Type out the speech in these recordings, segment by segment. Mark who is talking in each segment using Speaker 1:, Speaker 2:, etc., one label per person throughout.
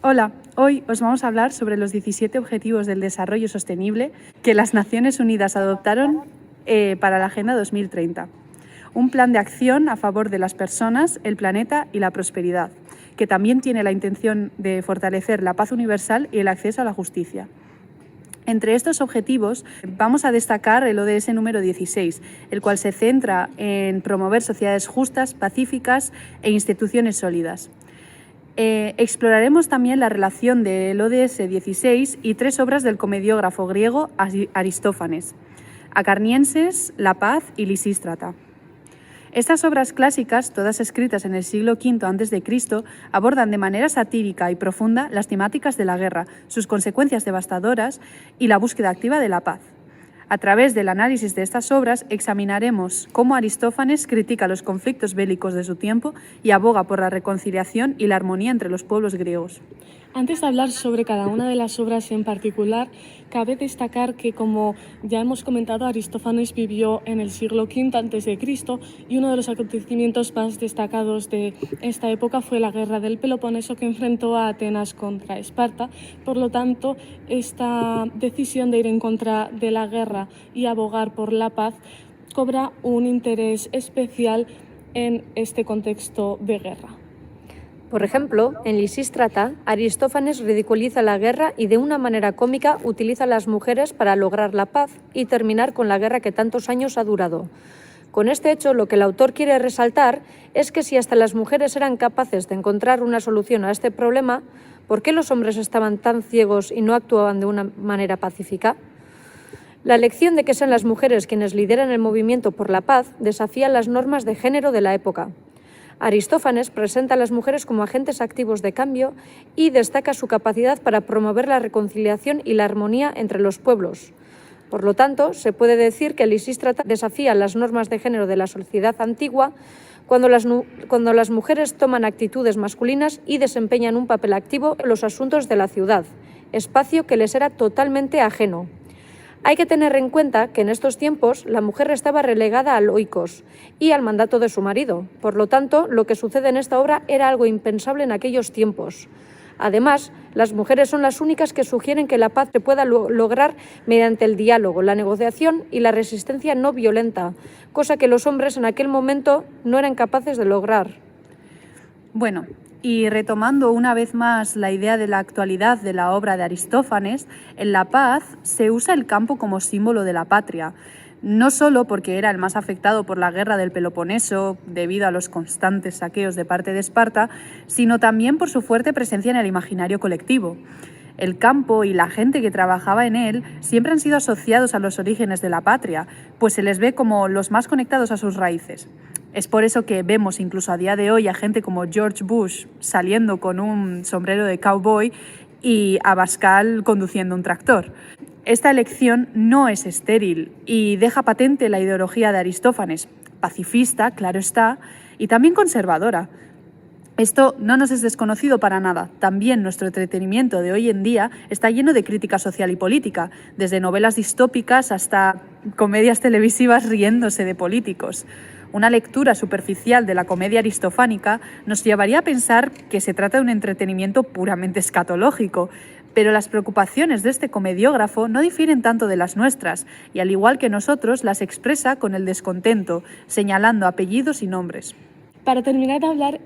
Speaker 1: Hola, hoy os vamos a hablar sobre los 17 Objetivos del Desarrollo Sostenible que las Naciones Unidas adoptaron para la Agenda 2030. Un plan de acción a favor de las personas, el planeta y la prosperidad, que también tiene la intención de fortalecer la paz universal y el acceso a la justicia. Entre estos objetivos vamos a destacar el ODS número 16, el cual se centra en promover sociedades justas, pacíficas e instituciones sólidas. Exploraremos también la relación del ODS 16 y 3 obras del comediógrafo griego Aristófanes: Acarnienses, La Paz y Lisístrata. Estas obras clásicas, todas escritas en el siglo V a.C., abordan de manera satírica y profunda las temáticas de la guerra, sus consecuencias devastadoras y la búsqueda activa de la paz. A través del análisis de estas obras examinaremos cómo Aristófanes critica los conflictos bélicos de su tiempo y aboga por la reconciliación y la armonía entre los pueblos griegos.
Speaker 2: Antes de hablar sobre cada una de las obras en particular, cabe destacar que, como ya hemos comentado, Aristófanes vivió en el siglo V a.C. y uno de los acontecimientos más destacados de esta época fue la Guerra del Peloponeso, que enfrentó a Atenas contra Esparta. Por lo tanto, esta decisión de ir en contra de la guerra y abogar por la paz cobra un interés especial en este contexto de guerra.
Speaker 3: Por ejemplo, en Lisístrata, Aristófanes ridiculiza la guerra y de una manera cómica utiliza a las mujeres para lograr la paz y terminar con la guerra que tantos años ha durado. Con este hecho, lo que el autor quiere resaltar es que si hasta las mujeres eran capaces de encontrar una solución a este problema, ¿por qué los hombres estaban tan ciegos y no actuaban de una manera pacífica? La elección de que sean las mujeres quienes lideran el movimiento por la paz desafía las normas de género de la época. Aristófanes presenta a las mujeres como agentes activos de cambio y destaca su capacidad para promover la reconciliación y la armonía entre los pueblos. Por lo tanto, se puede decir que Lisístrata desafía las normas de género de la sociedad antigua cuando las mujeres toman actitudes masculinas y desempeñan un papel activo en los asuntos de la ciudad, espacio que les era totalmente ajeno. Hay que tener en cuenta que en estos tiempos la mujer estaba relegada al oikos y al mandato de su marido. Por lo tanto, lo que sucede en esta obra era algo impensable en aquellos tiempos. Además, las mujeres son las únicas que sugieren que la paz se pueda lograr mediante el diálogo, la negociación y la resistencia no violenta, cosa que los hombres en aquel momento no eran capaces de lograr.
Speaker 1: Bueno, y retomando una vez más la idea de la actualidad de la obra de Aristófanes, en La Paz se usa el campo como símbolo de la patria, no solo porque era el más afectado por la guerra del Peloponeso debido a los constantes saqueos de parte de Esparta, sino también por su fuerte presencia en el imaginario colectivo. El campo y la gente que trabajaba en él siempre han sido asociados a los orígenes de la patria, pues se les ve como los más conectados a sus raíces. Es por eso que vemos incluso a día de hoy a gente como George Bush saliendo con un sombrero de cowboy y Abascal conduciendo un tractor. Esta elección no es estéril y deja patente la ideología de Aristófanes, pacifista, claro está, y también conservadora. Esto no nos es desconocido para nada. También nuestro entretenimiento de hoy en día está lleno de crítica social y política, desde novelas distópicas hasta comedias televisivas riéndose de políticos. Una lectura superficial de la comedia aristofánica nos llevaría a pensar que se trata de un entretenimiento puramente escatológico, pero las preocupaciones de este comediógrafo no difieren tanto de las nuestras, y al igual que nosotros las expresa con el descontento, señalando apellidos y nombres.
Speaker 2: Para terminar de hablar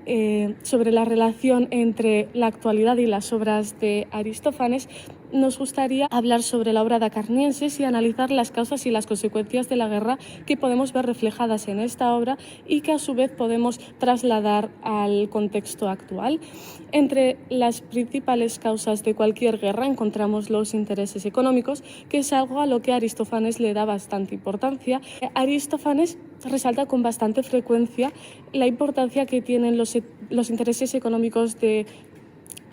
Speaker 2: sobre la relación entre la actualidad y las obras de Aristófanes, nos gustaría hablar sobre la obra de Acarnienses y analizar las causas y las consecuencias de la guerra que podemos ver reflejadas en esta obra y que a su vez podemos trasladar al contexto actual. Entre las principales causas de cualquier guerra encontramos los intereses económicos, que es algo a lo que Aristófanes le da bastante importancia. Aristófanes resalta con bastante frecuencia la importancia que tienen los intereses económicos de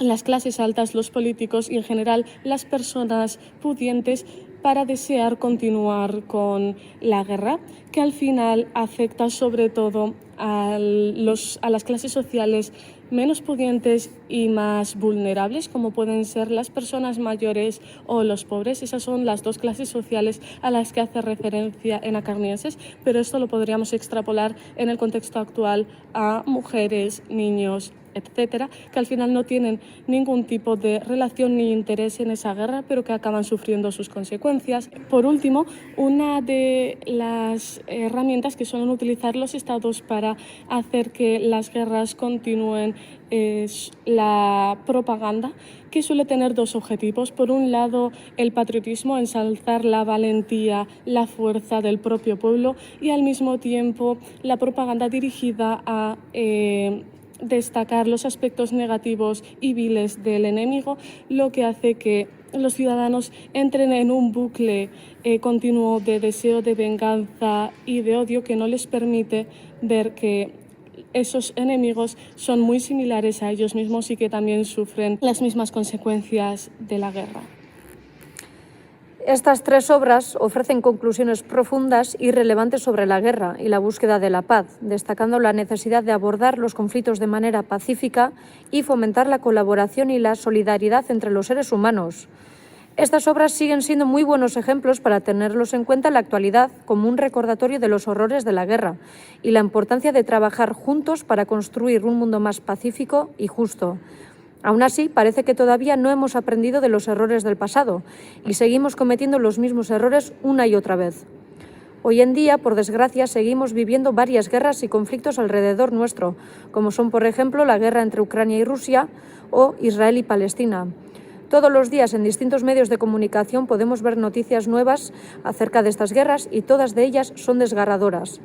Speaker 2: las clases altas, los políticos y en general las personas pudientes para desear continuar con la guerra, que al final afecta sobre todo a las clases sociales menos pudientes y más vulnerables, como pueden ser las personas mayores o los pobres. Esas son las dos clases sociales a las que hace referencia en Acarnienses, pero esto lo podríamos extrapolar en el contexto actual a mujeres, niños etcétera, que al final no tienen ningún tipo de relación ni interés en esa guerra, pero que acaban sufriendo sus consecuencias. Por último, una de las herramientas que suelen utilizar los estados para hacer que las guerras continúen es la propaganda, que suele tener dos objetivos. Por un lado, el patriotismo, ensalzar la valentía, la fuerza del propio pueblo, y al mismo tiempo la propaganda dirigida a destacar los aspectos negativos y viles del enemigo, lo que hace que los ciudadanos entren en un bucle continuo de deseo de venganza y de odio que no les permite ver que esos enemigos son muy similares a ellos mismos y que también sufren las mismas consecuencias de la guerra.
Speaker 3: Estas tres obras ofrecen conclusiones profundas y relevantes sobre la guerra y la búsqueda de la paz, destacando la necesidad de abordar los conflictos de manera pacífica y fomentar la colaboración y la solidaridad entre los seres humanos. Estas obras siguen siendo muy buenos ejemplos para tenerlos en cuenta en la actualidad como un recordatorio de los horrores de la guerra y la importancia de trabajar juntos para construir un mundo más pacífico y justo. Aún así, parece que todavía no hemos aprendido de los errores del pasado y seguimos cometiendo los mismos errores una y otra vez. Hoy en día, por desgracia, seguimos viviendo varias guerras y conflictos alrededor nuestro, como son, por ejemplo, la guerra entre Ucrania y Rusia o Israel y Palestina. Todos los días en distintos medios de comunicación podemos ver noticias nuevas acerca de estas guerras y todas de ellas son desgarradoras.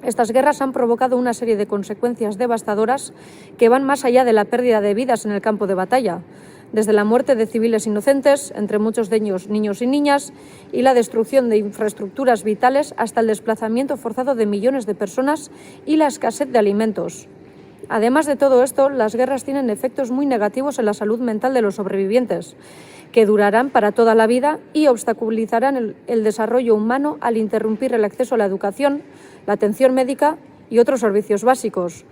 Speaker 3: Estas guerras han provocado una serie de consecuencias devastadoras que van más allá de la pérdida de vidas en el campo de batalla, desde la muerte de civiles inocentes, entre muchos de ellos niños y niñas, y la destrucción de infraestructuras vitales hasta el desplazamiento forzado de millones de personas y la escasez de alimentos. Además de todo esto, las guerras tienen efectos muy negativos en la salud mental de los sobrevivientes, que durarán para toda la vida y obstaculizarán el desarrollo humano al interrumpir el acceso a la educación, la atención médica y otros servicios básicos.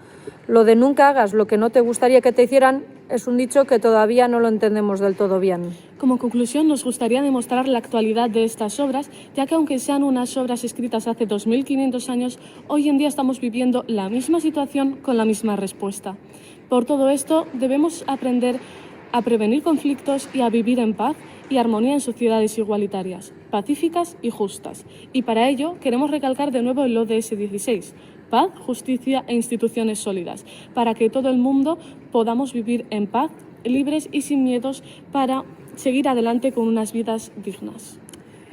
Speaker 3: Lo de nunca hagas lo que no te gustaría que te hicieran es un dicho que todavía no lo entendemos del todo bien.
Speaker 2: Como conclusión, nos gustaría demostrar la actualidad de estas obras, ya que aunque sean unas obras escritas hace 2500 años, hoy en día estamos viviendo la misma situación con la misma respuesta. Por todo esto, debemos aprender a prevenir conflictos y a vivir en paz y armonía en sociedades igualitarias, pacíficas y justas. Y para ello queremos recalcar de nuevo el ODS 16, paz, justicia e instituciones sólidas, para que todo el mundo podamos vivir en paz, libres y sin miedos para seguir adelante con unas vidas dignas.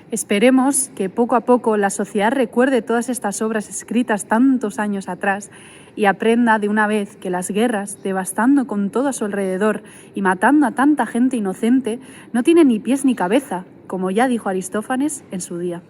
Speaker 1: Esperemos que poco a poco la sociedad recuerde todas estas obras escritas tantos años atrás y aprenda de una vez que las guerras, devastando con todo a su alrededor y matando a tanta gente inocente, no tienen ni pies ni cabeza, como ya dijo Aristófanes en su día.